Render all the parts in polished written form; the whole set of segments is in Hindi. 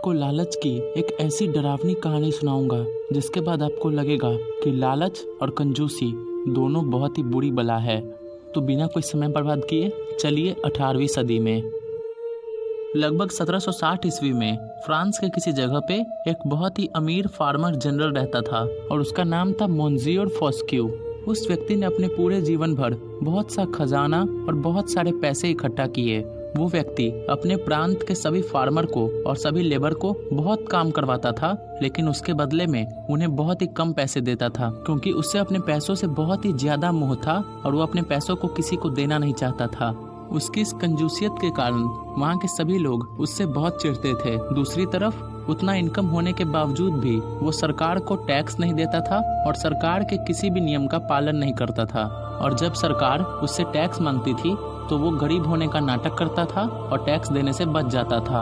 आपको लालच की एक ऐसी डरावनी कहानी सुनाऊंगा जिसके बाद आपको लगेगा कि लालच और कंजूसी दोनों बहुत ही बुरी बला है। तो बिना कोई समय बर्बाद किए चलिए 18वीं सदी में। लगभग 1760 ईस्वी में फ्रांस के किसी जगह पे एक बहुत ही अमीर फार्मर जनरल रहता था और उसका नाम था मोंसियोर फॉस्क्यू। उस व्यक्ति ने अपने पूरे जीवन भर बहुत सा खजाना और बहुत सारे पैसे इकट्ठा किए। वो व्यक्ति अपने प्रांत के सभी फार्मर को और सभी लेबर को बहुत काम करवाता था, लेकिन उसके बदले में उन्हें बहुत ही कम पैसे देता था, क्योंकि उससे अपने पैसों से बहुत ही ज्यादा मोह था और वो अपने पैसों को किसी को देना नहीं चाहता था। उसकी इस कंजूसियत के कारण वहाँ के सभी लोग उससे बहुत चिढ़ते थे। दूसरी तरफ उतना इनकम होने के बावजूद भी वो सरकार को टैक्स नहीं देता था और सरकार के किसी भी नियम का पालन नहीं करता था। और जब सरकार उससे टैक्स मांगती थी तो वो गरीब होने का नाटक करता था और टैक्स देने से बच जाता था।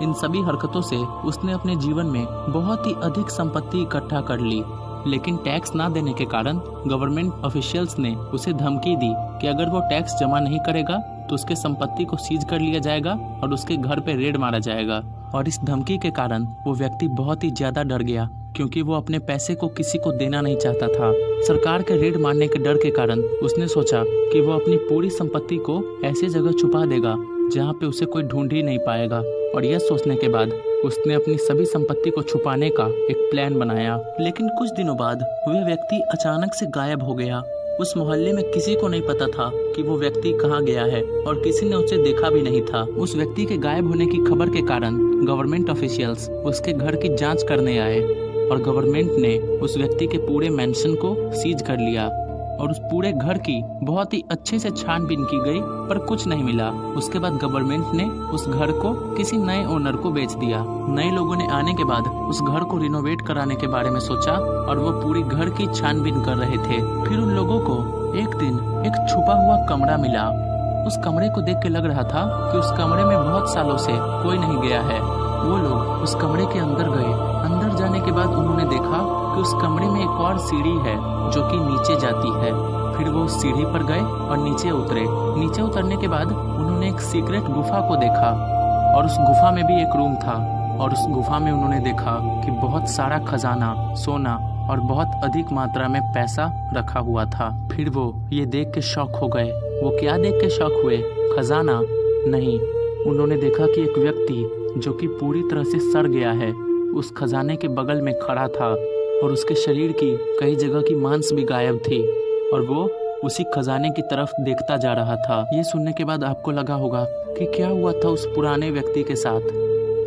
इन सभी हरकतों से उसने अपने जीवन में बहुत ही अधिक संपत्ति इकट्ठा कर ली, लेकिन टैक्स ना देने के कारण गवर्नमेंट ऑफिशियल्स ने उसे धमकी दी कि अगर वो टैक्स जमा नहीं करेगा तो उसके संपत्ति को सीज कर लिया जाएगा और उसके घर पे रेड मारा जाएगा। और इस धमकी के कारण वो व्यक्ति बहुत ही ज्यादा डर गया, क्योंकि वो अपने पैसे को किसी को देना नहीं चाहता था। सरकार के रेड मारने के डर के कारण उसने सोचा कि वो अपनी पूरी संपत्ति को ऐसी जगह छुपा देगा जहाँ पे उसे कोई ढूंढ ही नहीं पाएगा। और यह सोचने के बाद उसने अपनी सभी संपत्ति को छुपाने का एक प्लान बनाया। लेकिन कुछ दिनों बाद वह व्यक्ति अचानक से गायब हो गया। उस मोहल्ले में किसी को नहीं पता था कि वो व्यक्ति कहाँ गया है और किसी ने उसे देखा भी नहीं था। उस व्यक्ति के गायब होने की खबर के कारण गवर्नमेंट ऑफिशियल्स उसके घर की जांच करने आए और गवर्नमेंट ने उस व्यक्ति के पूरे मेंशन को सीज कर लिया और उस पूरे घर की बहुत ही अच्छे से छानबीन की गई, पर कुछ नहीं मिला। उसके बाद गवर्नमेंट ने उस घर को किसी नए ओनर को बेच दिया। नए लोगों ने आने के बाद उस घर को रिनोवेट कराने के बारे में सोचा और वो पूरी घर की छानबीन कर रहे थे। फिर उन लोगों को एक दिन एक छुपा हुआ कमरा मिला। उस कमरे को देख के लग रहा था कि उस कमरे में बहुत सालों से कोई नहीं गया है। वो लोग उस कमरे के अंदर गए। अंदर जाने के बाद उन्होंने देखा कि उस कमरे में एक और सीढ़ी है जो कि नीचे जाती है। फिर वो सीढ़ी पर गए और नीचे उतरे। नीचे उतरने के बाद उन्होंने एक सीक्रेट गुफा को देखा और उस गुफा में भी एक रूम था और उस गुफा में उन्होंने देखा कि बहुत सारा खजाना, सोना और बहुत अधिक मात्रा में पैसा रखा हुआ था। फिर वो ये देख के शॉक हो गए। वो क्या देख के शॉक हुए? खजाना नहीं, उन्होंने देखा कि एक व्यक्ति जो कि पूरी तरह से सड़ गया है उस खजाने के बगल में खड़ा था और उसके शरीर की कई जगह की मांस भी गायब थी और वो उसी खजाने की तरफ देखता जा रहा था। ये सुनने के बाद आपको लगा होगा कि क्या हुआ था उस पुराने व्यक्ति के साथ।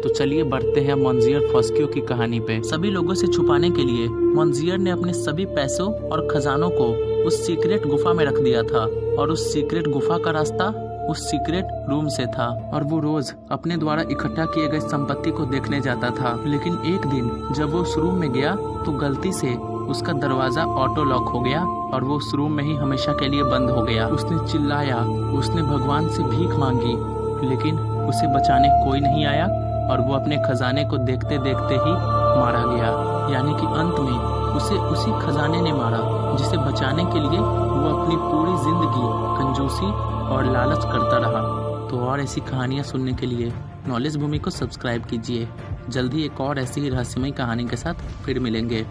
तो चलिए बढ़ते हैं मोंसियोर फॉस्क्यू की कहानी पे। सभी लोगों से छुपाने के लिए मोंसियोर ने अपने सभी पैसों और खजानों को उस सीक्रेट गुफा में रख दिया था और उस सीक्रेट गुफा का रास्ता उस सीक्रेट रूम से था और वो रोज अपने द्वारा इकट्ठा किए गए संपत्ति को देखने जाता था। लेकिन एक दिन जब वो उस रूम में गया तो गलती से उसका दरवाजा ऑटो लॉक हो गया और वो उस रूम में ही हमेशा के लिए बंद हो गया। उसने चिल्लाया, उसने भगवान से भीख मांगी, लेकिन उसे बचाने कोई नहीं आया और वो अपने खजाने को देखते देखते ही मारा गया। यानी कि अंत में उसे उसी खजाने ने मारा जिसे बचाने के लिए वो अपनी पूरी जिंदगी कंजूसी और लालच करता रहा। तो और ऐसी कहानियाँ सुनने के लिए नॉलेज भूमि को सब्सक्राइब कीजिए। जल्दी एक और ऐसी ही रहस्यमय कहानी के साथ फिर मिलेंगे।